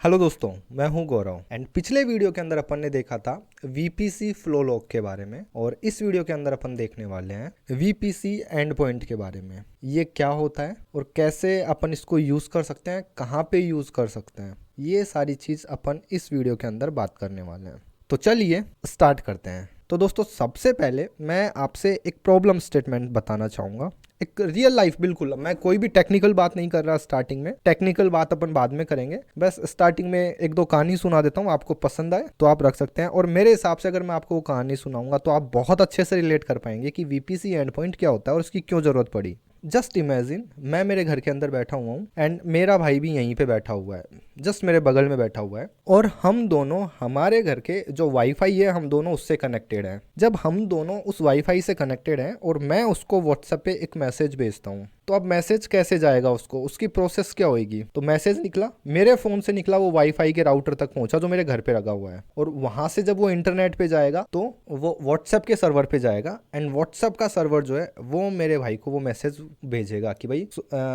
Hello दोस्तों, मैं हूं गौरव एंड पिछले वीडियो के अंदर अपन ने देखा था वीपीसी फ्लो लॉग के बारे में। और इस वीडियो के अंदर अपन देखने वाले हैं वीपीसी एंड पॉइंट के बारे में। ये क्या होता है और कैसे अपन इसको यूज़ कर सकते हैं, कहाँ पे यूज़ कर सकते हैं, ये सारी चीज़ अपन इस वीडियो के अंदर बात करने वाले हैं। तो चलिए स्टार्ट करते हैं। तो दोस्तों, सबसे पहले मैं आपसे एक प्रॉब्लम स्टेटमेंट बताना चाहूँगा, एक रियल लाइफ। बिल्कुल, मैं कोई भी टेक्निकल बात नहीं कर रहा स्टार्टिंग में, टेक्निकल बात अपन बाद में करेंगे। बस स्टार्टिंग में एक दो कहानी सुना देता हूँ, आपको पसंद आए तो आप रख सकते हैं। और मेरे हिसाब से अगर मैं आपको वो कहानी सुनाऊंगा तो आप बहुत अच्छे से रिलेट कर पाएंगे कि वीपीसी एंड पॉइंट क्या होता है और उसकी क्यों ज़रूरत पड़ी। जस्ट इमेजिन, मैं मेरे घर के अंदर बैठा हुआ हूँ एंड मेरा भाई भी यहीं पे बैठा हुआ है, जस्ट मेरे बगल में बैठा हुआ है। और हम दोनों, हमारे घर के जो वाईफाई है, हम दोनों उससे कनेक्टेड हैं। जब हम दोनों उस वाईफाई से कनेक्टेड हैं और मैं उसको व्हाट्सएप पे एक मैसेज भेजता हूँ, तो अब मैसेज कैसे जाएगा उसको, उसकी प्रोसेस क्या होगी। तो मैसेज निकला, मेरे फ़ोन से निकला, वो वाईफाई के राउटर तक पहुंचा जो मेरे घर पे लगा हुआ है। और वहां से जब वो इंटरनेट पे जाएगा तो वो व्हाट्सएप के सर्वर पे जाएगा एंड व्हाट्सएप का सर्वर जो है वो मेरे भाई को वो मैसेज भेजेगा कि भाई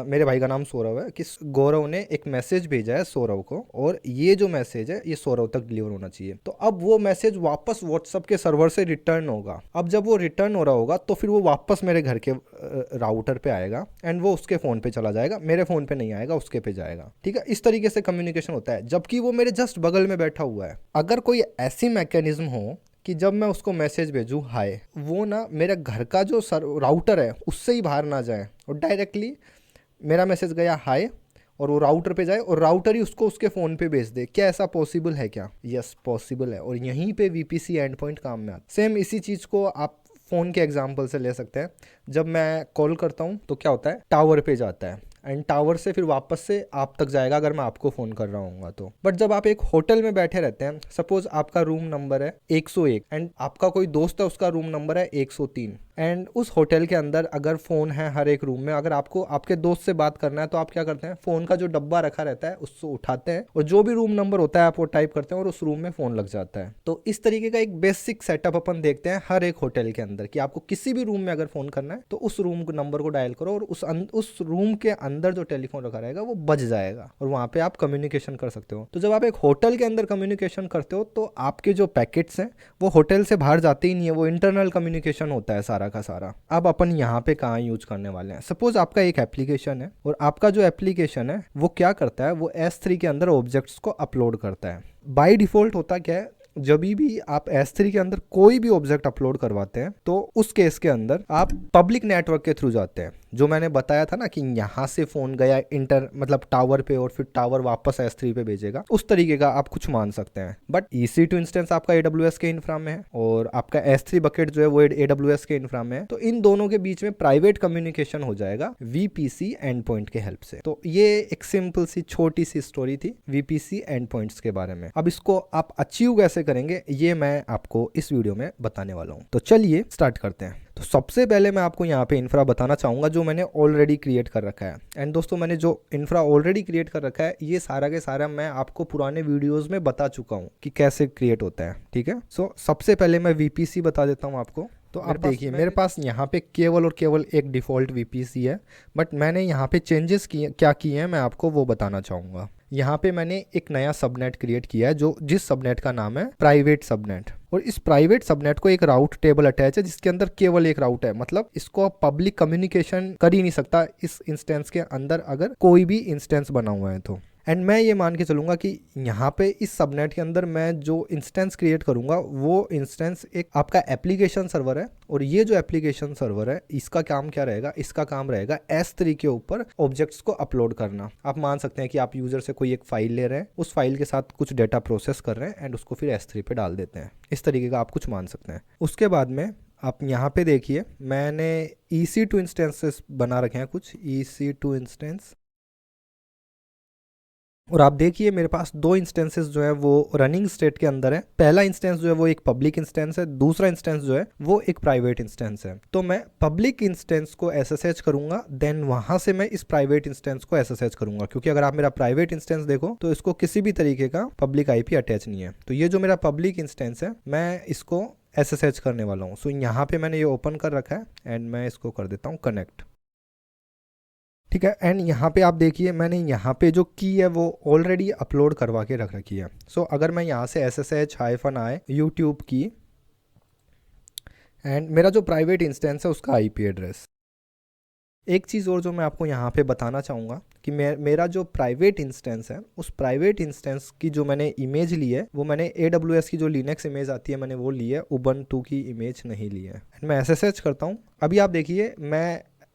मेरे भाई का नाम सौरव है, कि गौरव ने एक मैसेज भेजा है सौरव को और ये जो मैसेज है ये सौरव तक डिलीवर होना चाहिए। तो अब वो मैसेज वापस व्हाट्सएप के सर्वर से रिटर्न होगा। अब जब वो रिटर्न हो रहा होगा तो फिर वो वापस मेरे घर के राउटर पे आएगा एंड वो उसके फ़ोन पे चला जाएगा, मेरे फ़ोन पे नहीं आएगा, उसके पे जाएगा। ठीक है, इस तरीके से कम्युनिकेशन होता है, जबकि वो मेरे जस्ट बगल में बैठा हुआ है। अगर कोई ऐसी मैकेनिज्म हो कि जब मैं उसको मैसेज भेजूँ हाय, वो ना मेरे घर का जो राउटर है उससे ही बाहर ना जाए और डायरेक्टली मेरा मैसेज गया हाय और वो राउटर पे जाए और राउटर ही उसको उसके फ़ोन पे भेज दे, क्या ऐसा पॉसिबल है क्या? यस, पॉसिबल है। और यहीं पे वीपीसी एंड पॉइंट काम में आता है। सेम इसी चीज़ को आप फ़ोन के एग्जाम्पल से ले सकते हैं। जब मैं कॉल करता हूँ तो क्या होता है, टावर पे जाता है एंड टावर से फिर वापस से आप तक जाएगा अगर मैं आपको फ़ोन कर रहा हूँ तो। बट जब आप एक होटल में बैठे रहते हैं, सपोज आपका रूम नंबर है 101 एंड आपका कोई दोस्त है उसका रूम नंबर है 103 एंड उस होटल के अंदर अगर फ़ोन है हर एक रूम में, अगर आपको आपके दोस्त से बात करना है तो आप क्या करते हैं, फ़ोन का जो डब्बा रखा रहता है उसको उठाते हैं और जो भी रूम नंबर होता है आप वो टाइप करते हैं और उस रूम में फ़ोन लग जाता है। तो इस तरीके का एक बेसिक सेटअप अपन देखते हैं हर एक होटल के अंदर कि आपको किसी भी रूम में अगर फ़ोन करना है तो उस रूम नंबर को डायल करो और उस रूम के अंदर जो टेलीफोन रखा रहेगा वो बज जाएगा और वहाँ पे आप कम्युनिकेशन कर सकते हो। तो जब आप एक होटल के अंदर कम्युनिकेशन करते हो तो आपके जो पैकेट्स हैं वो होटल से बाहर जाते ही नहीं है, वो इंटरनल कम्युनिकेशन होता है सारा का सारा। अब अपन यहाँ पे कहाँ यूज करने वाले हैं, सपोज आपका एक एप्लीकेशन है और आपका जो एप्लीकेशन है वो क्या करता है, वो S3 के अंदर ऑब्जेक्ट्स को अपलोड करता है। बाय डिफॉल्ट होता क्या है, जब भी आप S3 के अंदर कोई भी ऑब्जेक्ट अपलोड करवाते हैं तो उस केस के अंदर आप पब्लिक नेटवर्क के थ्रू जाते हैं। जो मैंने बताया था ना कि यहाँ से फ़ोन गया इंटर मतलब टावर पे और फिर टावर वापस S3 पे भेजेगा, उस तरीके का आप कुछ मान सकते हैं। बट EC2 इंस्टेंस आपका AWS के इंफ्रा में है और आपका S3 बकेट जो है वो AWS के इंफ्रा में है। तो इन दोनों के बीच में प्राइवेट कम्युनिकेशन हो जाएगा VPC एंड पॉइंट के हेल्प से। तो ये एक सिंपल सी छोटी सी स्टोरी थी VPC एंड पॉइंट्स के बारे में। अब इसको आप अचीव कैसे करेंगे ये मैं आपको इस वीडियो में बताने वाला हूँ। तो चलिए स्टार्ट करते हैं। तो सबसे पहले मैं आपको यहाँ पे इंफ्रा बताना चाहूँगा जो मैंने ऑलरेडी क्रिएट कर रखा है। एंड दोस्तों, मैंने जो इंफ्रा ऑलरेडी क्रिएट कर रखा है ये सारा के सारा मैं आपको पुराने वीडियोस में बता चुका हूँ कि कैसे क्रिएट होता है। ठीक है, सो सबसे पहले मैं VPC बता देता हूँ आपको। तो आप देखिए मेरे पास यहाँ पे केवल और केवल एक डिफ़ॉल्ट VPC है, बट मैंने यहाँ पे चेंजेस किए, क्या किए हैं मैं आपको वो बताना चाहूँगा। यहाँ पे मैंने एक नया सबनेट क्रिएट किया है जो जिस सबनेट का नाम है प्राइवेट सबनेट। और इस प्राइवेट सबनेट को एक राउट टेबल अटैच है जिसके अंदर केवल एक राउट है, मतलब इसको पब्लिक कम्युनिकेशन कर ही नहीं सकता इस इंस्टेंस के अंदर अगर कोई भी इंस्टेंस बना हुआ है तो। एंड मैं ये मान के चलूँगा कि यहाँ पे इस सबनेट के अंदर मैं जो इंस्टेंस क्रिएट करूँगा वो इंस्टेंस एक आपका एप्लीकेशन सर्वर है और ये जो एप्लीकेशन सर्वर है इसका काम क्या रहेगा, इसका काम रहेगा S3 के ऊपर ऑब्जेक्ट्स को अपलोड करना। आप मान सकते हैं कि आप यूज़र से कोई एक फाइल ले रहे हैं, उस फाइल के साथ कुछ डेटा प्रोसेस कर रहे हैं एंड उसको फिर S3 पे डाल देते हैं। इस तरीके का आप कुछ मान सकते हैं। उसके बाद में आप यहाँ पे देखिए मैंने EC2 इंस्टेंसेस बना रखे हैं, कुछ EC2 इंस्टेंस। और आप देखिए मेरे पास दो इंस्टेंसेस जो है वो रनिंग स्टेट के अंदर है। पहला इंस्टेंस जो है वो एक पब्लिक इंस्टेंस है, दूसरा इंस्टेंस जो है वो एक प्राइवेट इंस्टेंस है। तो मैं पब्लिक इंस्टेंस को SSH करूंगा, देन वहां से मैं इस प्राइवेट इंस्टेंस को SSH करूंगा, क्योंकि अगर आप मेरा प्राइवेट इंस्टेंस देखो तो इसको किसी भी तरीके का पब्लिक IP अटैच नहीं है। तो ये जो मेरा पब्लिक इंस्टेंस है मैं इसको SSH करने वाला हूँ। सो यहाँ पे मैंने ये ओपन कर रखा है एंड मैं इसको कर देता हूँ कनेक्ट। ठीक है। एंड यहाँ पे आप देखिए मैंने यहाँ पे जो की है वो ऑलरेडी अपलोड करवा के रख रखी है। सो अगर मैं यहाँ से SSH-i YouTube की एंड मेरा जो प्राइवेट इंस्टेंस है उसका IP एड्रेस। एक चीज़ और जो मैं आपको यहाँ पे बताना चाहूँगा कि मेरा जो प्राइवेट इंस्टेंस है उस प्राइवेट इंस्टेंस की जो मैंने इमेज ली है वो मैंने AWS की जो लिनक्स इमेज आती है मैंने वो ली है, उबंटू की इमेज नहीं ली है। एंड मैं SSH करता हूँ। अभी आप देखिए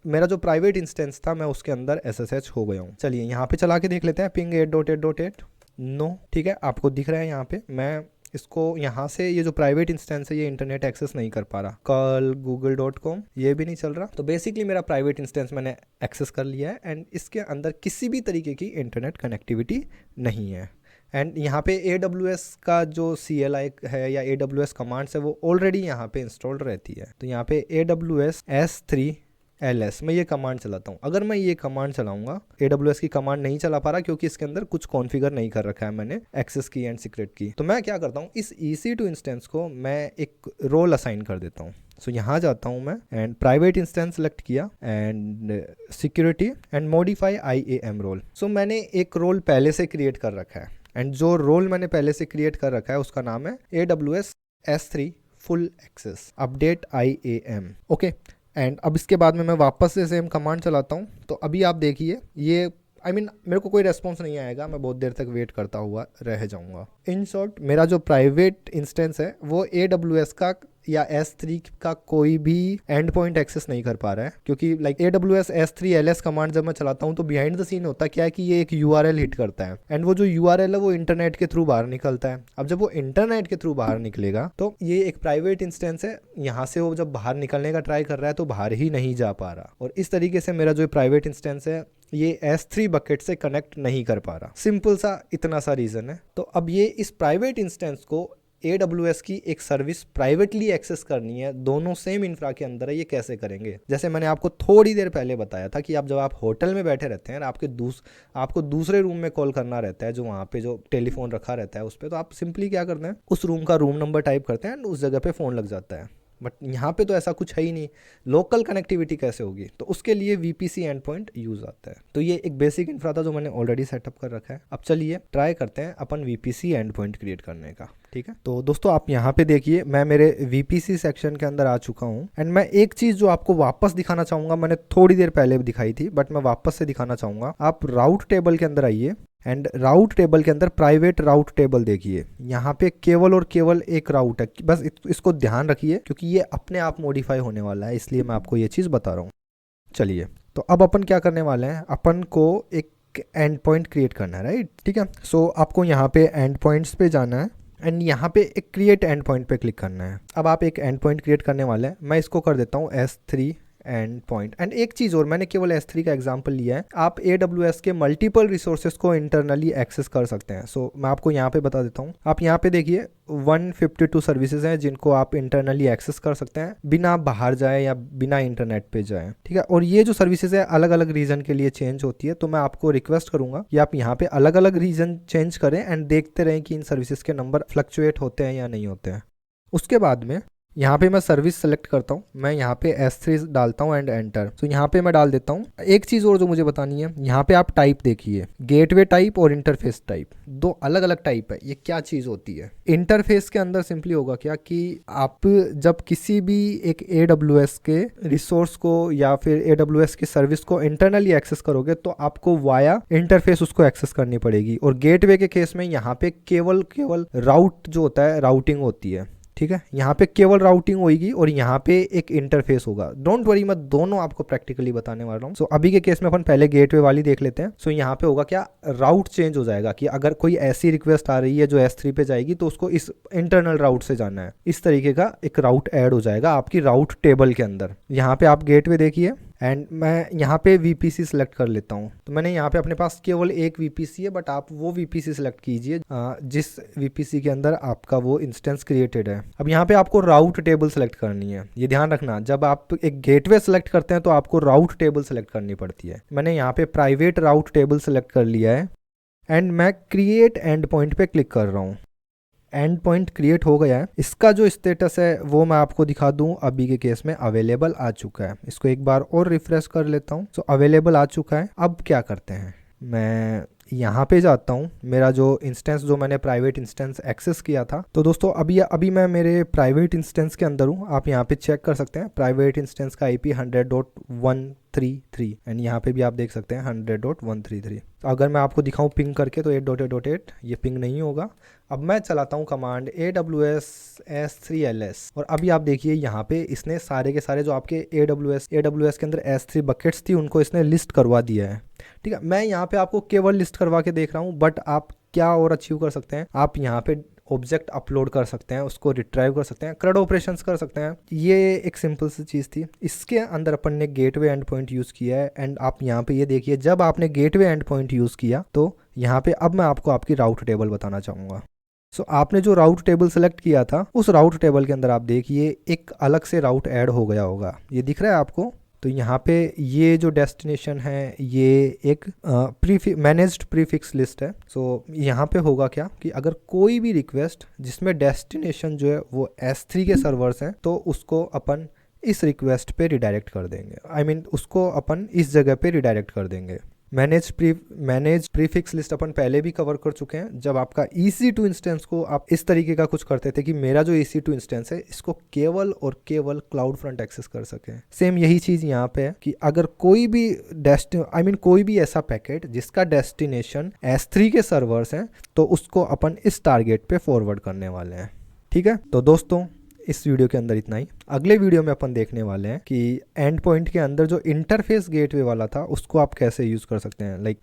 मेरा जो प्राइवेट इंस्टेंस था मैं उसके अंदर SSH हो गया हूँ। चलिए यहाँ पे चला के देख लेते हैं पिंग 8.8.8 नो। ठीक है, आपको दिख रहा है यहाँ पे मैं इसको यहाँ से ये जो प्राइवेट इंस्टेंस है ये इंटरनेट एक्सेस नहीं कर पा रहा। कल google.com ये भी नहीं चल रहा। तो बेसिकली मेरा प्राइवेट इंस्टेंस मैंने एक्सेस कर लिया है एंड इसके अंदर किसी भी तरीके की इंटरनेट कनेक्टिविटी नहीं है। एंड यहाँ पे AWS का जो CLI है या AWS कमांड्स है वो ऑलरेडी यहाँ पे इंस्टॉल्ड रहती है। तो यहाँ पे AWS S3LS मैं ये कमांड चलाता हूँ। अगर मैं ये कमांड चलाऊंगा, AWS की कमांड नहीं चला पा रहा क्योंकि इसके अंदर कुछ कॉन्फ़िगर नहीं कर रखा है मैंने एक्सेस की एंड सीक्रेट की। तो मैं क्या करता हूँ, इस EC2 इंस्टेंस को मैं एक रोल असाइन कर देता हूँ। सो यहाँ जाता हूँ मैं एंड प्राइवेट इंस्टेंस सेलेक्ट किया and security and modify IAM role. So मैंने एक रोल पहले से क्रिएट कर रखा है एंड जो रोल मैंने पहले से क्रिएट कर रखा है उसका नाम है AWS S3 full access update IAM। Okay. And अब इसके बाद में मैं वापस से सेम कमांड चलाता हूँ। तो अभी आप देखिए ये मेरे को कोई रेस्पॉन्स नहीं आएगा, मैं बहुत देर तक वेट करता हुआ रह जाऊँगा। इन शॉर्ट मेरा जो प्राइवेट इंस्टेंस है वो AWS का या S3 का कोई भी एंड पॉइंट एक्सेस नहीं कर पा रहा है क्योंकि AWS S3LS कमांड जब मैं चलाता हूँ तो बिहाइंड द सीन होता क्या है कि ये एक URL हिट करता है एंड वो जो URL है वो इंटरनेट के थ्रू बाहर निकलता है। अब जब वो इंटरनेट के थ्रू बाहर निकलेगा तो ये एक प्राइवेट इंस्टेंस है, यहाँ से वो जब बाहर निकलने का ट्राई कर रहा है तो बाहर ही नहीं जा पा रहा और इस तरीके से मेरा जो प्राइवेट इंस्टेंस है ये S3 बकेट से कनेक्ट नहीं कर पा रहा। सिंपल सा इतना सा रीज़न है। तो अब ये इस प्राइवेट इंस्टेंस को AWS की एक सर्विस प्राइवेटली एक्सेस करनी है, दोनों सेम इंफ्रा के अंदर है, ये कैसे करेंगे? जैसे मैंने आपको थोड़ी देर पहले बताया था कि जब आप होटल में बैठे रहते हैं आपको दूसरे रूम में कॉल करना रहता है, जो वहाँ पे जो टेलीफोन रखा रहता है उस पर, तो आप सिंपली क्या करते हैं उस रूम का रूम नंबर टाइप करते हैं एंड उस जगह पे फ़ोन लग जाता है। बट यहाँ पे तो ऐसा कुछ है ही नहीं, लोकल कनेक्टिविटी कैसे होगी? तो उसके लिए VPC एंड पॉइंट यूज़ आता है। तो ये एक बेसिक इंफ्रा था जो मैंने ऑलरेडी सेटअप कर रखा है। अब चलिए ट्राई करते हैं अपन VPC एंड पॉइंट क्रिएट करने का। ठीक है, तो दोस्तों आप यहाँ पे देखिए मैं मेरे VPC सेक्शन के अंदर आ चुका हूँ एंड मैं एक चीज़ जो आपको वापस दिखाना चाहूँगा, मैंने थोड़ी देर पहले भी दिखाई थी बट मैं वापस से दिखाना चाहूँगा। आप राउट टेबल के अंदर आइए एंड राउट टेबल के अंदर प्राइवेट राउट टेबल देखिए, यहाँ पे केवल और केवल एक राउट है। बस इसको ध्यान रखिए क्योंकि ये अपने आप मॉडिफाई होने वाला है, इसलिए मैं आपको ये चीज़ बता रहा हूँ। चलिए तो अब अपन क्या करने वाले हैं, अपन को एक एंड पॉइंट क्रिएट करना है, राइट? ठीक है, सो आपको यहाँ पे एंड पॉइंट्स पे जाना है एंड यहाँ पे एक क्रिएट एंड पॉइंट पे क्लिक करना है। अब आप एक एंड पॉइंट क्रिएट करने वाले हैं, मैं इसको कर देता हूँ S3 एंड पॉइंट। एंड एक चीज़ और, मैंने केवल S3 का एग्जांपल लिया है, आप AWS के मल्टीपल रिसोर्सेज को इंटरनली एक्सेस कर सकते हैं। सो मैं आपको यहाँ पे बता देता हूँ। आप यहाँ पे देखिए 152 सर्विसेज हैं जिनको आप इंटरनली एक्सेस कर सकते हैं बिना बाहर जाए या बिना इंटरनेट पे जाए। ठीक है, और ये जो सर्विसेज है अलग अलग रीजन के लिए चेंज होती है, तो मैं आपको रिक्वेस्ट करूंगा कि आप यहाँ पे अलग अलग रीजन चेंज करें एंड देखते रहें कि इन सर्विसेज के नंबर फ्लक्चुएट होते हैं या नहीं होते हैं। उसके बाद में यहाँ पे मैं सर्विस सेलेक्ट करता हूँ, मैं यहाँ पे S3 डालता हूँ एंड एंटर। तो यहाँ पे मैं डाल देता हूँ। एक चीज़ और जो मुझे बतानी है, यहाँ पे आप टाइप देखिए, गेटवे टाइप और इंटरफेस टाइप, दो अलग अलग टाइप है। ये क्या चीज़ होती है? इंटरफेस के अंदर सिंपली होगा क्या कि आप जब किसी भी एक AWS के रिसोर्स को या फिर AWS की सर्विस को इंटरनली एक्सेस करोगे तो आपको वाया इंटरफेस उसको एक्सेस करनी पड़ेगी। और गेटवे के केस में यहाँ पे केवल राउट जो होता है राउटिंग होती है। ठीक है, यहाँ पे केवल राउटिंग होगी और यहाँ पे एक इंटरफेस होगा। डोंट वरी, मैं दोनों आपको प्रैक्टिकली बताने वाला हूँ। सो अभी के केस में अपन पहले गेटवे वाली देख लेते हैं। सो यहाँ पे होगा क्या, राउट चेंज हो जाएगा कि अगर कोई ऐसी रिक्वेस्ट आ रही है जो S3 पे जाएगी तो उसको इस इंटरनल राउट से जाना है। इस तरीके का एक राउट ऐड हो जाएगा आपकी राउट टेबल के अंदर। यहाँ पे आप गेटवे देखिए एंड मैं यहाँ पे VPC सिलेक्ट कर लेता हूँ। तो मैंने यहाँ पे अपने पास केवल एक VPC है, बट आप वो VPC सिलेक्ट कीजिए जिस VPC के अंदर आपका वो इंस्टेंस क्रिएटेड है। अब यहाँ पे आपको राउट टेबल सेलेक्ट करनी है। ये ध्यान रखना, जब आप एक गेटवे सेलेक्ट करते हैं तो आपको राउट टेबल सेलेक्ट करनी पड़ती है। मैंने यहाँ पे प्राइवेट राउट टेबल सेलेक्ट कर लिया है एंड मैं क्रिएट एंड पॉइंट पे क्लिक कर रहा हूँ एंड पॉइंट क्रिएट हो गया है। इसका जो स्टेटस है वो मैं आपको दिखा दूं, अभी के केस में अवेलेबल आ चुका है। इसको एक बार और रिफ्रेश कर लेता हूं। सो अवेलेबल आ चुका है। अब क्या करते हैं, मैं यहाँ पे जाता हूँ, मेरा जो इंस्टेंस जो मैंने प्राइवेट इंस्टेंस एक्सेस किया था। तो दोस्तों अभी मैं मेरे प्राइवेट इंस्टेंस के अंदर हूँ। आप यहाँ पे चेक कर सकते हैं प्राइवेट इंस्टेंस का IP 100.133 एंड यहाँ पे भी आप देख सकते हैं 100.133। तो अगर मैं आपको दिखाऊँ पिंग करके तो 8.8.8 ये पिंग नहीं होगा। अब मैं चलाता हूँ कमांड AWS S3LS और अभी आप देखिए यहाँ पे इसने सारे के सारे जो आपके AWS के अंदर S3 बकेट्स थी उनको इसने लिस्ट करवा दिया है। ठीक है, मैं यहाँ पे आपको केवल लिस्ट करवा के देख रहा हूँ, बट आप क्या और अचीव कर सकते हैं, आप यहाँ पे ऑब्जेक्ट अपलोड कर सकते हैं, उसको रिट्राइव कर सकते हैं, CRUD ऑपरेशंस कर सकते हैं। ये एक सिंपल सी चीज़ थी। इसके अंदर अपन ने गेटवे एंड पॉइंट यूज़ किया है एंड आप यहाँ पे ये देखिए जब आपने गेटवे एंड पॉइंट यूज़ किया तो यहाँ पे अब मैं आपको आपकी राउट टेबल बताना चाहूँगा। सो आपने जो राउट टेबल सेलेक्ट किया था उस राउट टेबल के अंदर आप देखिए एक अलग से राउट ऐड हो गया होगा, ये दिख रहा है आपको। तो यहाँ पे ये जो डेस्टिनेशन है ये एक मैनेज्ड प्रीफिक्स लिस्ट है। सो यहाँ पे होगा क्या कि अगर कोई भी रिक्वेस्ट जिसमें डेस्टिनेशन जो है वो S3 के सर्वर्स हैं तो उसको अपन इस रिक्वेस्ट पे रिडायरेक्ट कर देंगे, उसको अपन इस जगह पे रिडायरेक्ट कर देंगे। मैनेज प्रीफिक्स लिस्ट अपन पहले भी कवर कर चुके हैं जब आपका EC2 इंस्टेंस को आप इस तरीके का कुछ करते थे कि मेरा जो EC2 इंस्टेंस है इसको केवल और केवल क्लाउड फ्रंट एक्सेस कर सके। सेम यही चीज़ यहाँ पे है कि अगर कोई भी कोई भी ऐसा पैकेट जिसका डेस्टिनेशन S3 के सर्वर्स हैं तो उसको अपन इस टारगेट पे फॉरवर्ड करने वाले हैं। ठीक है, तो दोस्तों इस वीडियो के अंदर इतना ही। अगले वीडियो में अपन देखने वाले हैं कि एंड पॉइंट के अंदर जो इंटरफेस गेटवे वाला था उसको आप कैसे यूज कर सकते हैं।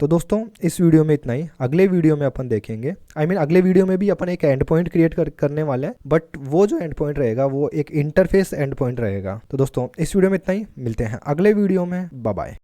तो दोस्तों इस वीडियो में इतना ही। अगले वीडियो में अपन देखेंगे अगले वीडियो में भी अपन एक एंड पॉइंट क्रिएट करने वाले हैं, बट वो जो एंड पॉइंट रहेगा वो एक इंटरफेस एंड पॉइंट रहेगा। तो दोस्तों इस वीडियो में इतना ही, मिलते हैं अगले वीडियो में। Bye bye.